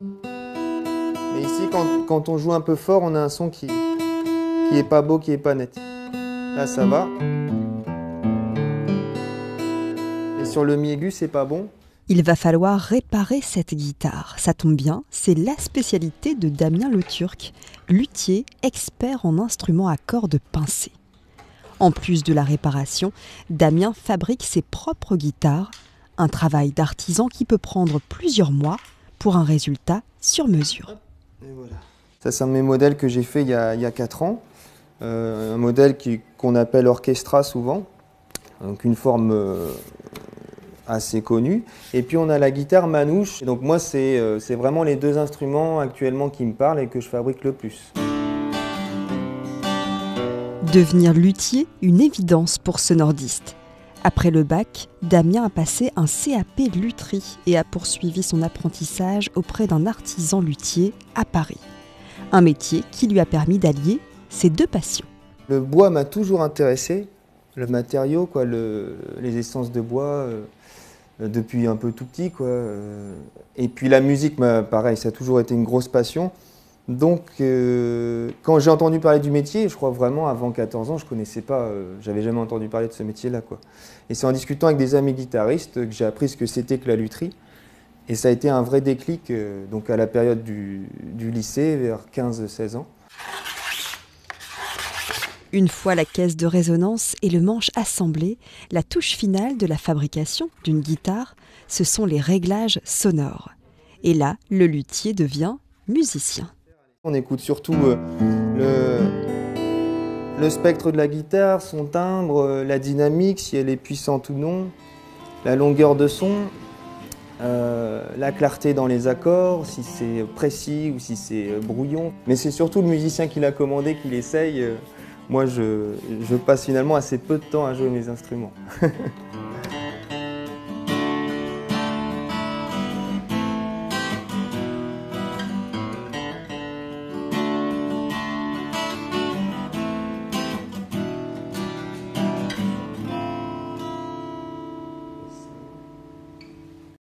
Mais ici, quand on joue un peu fort, on a un son qui est pas beau, qui est pas net. Là, ça va. Et sur le mi aigu, c'est pas bon. Il va falloir réparer cette guitare. Ça tombe bien, c'est la spécialité de Damien Le Turc, luthier, expert en instruments à cordes pincées. En plus de la réparation, Damien fabrique ses propres guitares, un travail d'artisan qui peut prendre plusieurs mois pour un résultat sur mesure. Et voilà. Ça, c'est un de mes modèles que j'ai fait il y a 4 ans. Un modèle qu'on appelle orchestra souvent, donc une forme assez connue. Et puis on a la guitare manouche. Et donc moi, c'est vraiment les deux instruments actuellement qui me parlent et que je fabrique le plus. Devenir luthier, une évidence pour ce nordiste. Après le bac, Damien a passé un CAP lutherie et a poursuivi son apprentissage auprès d'un artisan luthier à Paris. Un métier qui lui a permis d'allier ses deux passions. Le bois m'a toujours intéressé, le matériau, quoi, les essences de bois, depuis un peu tout petit, quoi. Et puis la musique, pareil, ça a toujours été une grosse passion. Donc, quand j'ai entendu parler du métier, je crois vraiment avant 14 ans, je ne connaissais pas, j'avais jamais entendu parler de ce métier-là, quoi. Et c'est en discutant avec des amis guitaristes que j'ai appris ce que c'était que la lutherie. Et ça a été un vrai déclic, donc à la période du lycée, vers 15-16 ans. Une fois la caisse de résonance et le manche assemblés, la touche finale de la fabrication d'une guitare, ce sont les réglages sonores. Et là, le luthier devient musicien. On écoute surtout le spectre de la guitare, son timbre, la dynamique, si elle est puissante ou non, la longueur de son, la clarté dans les accords, si c'est précis ou si c'est brouillon. Mais c'est surtout le musicien qui l'a commandé, qui l'essaye. Moi, je passe finalement assez peu de temps à jouer mes instruments.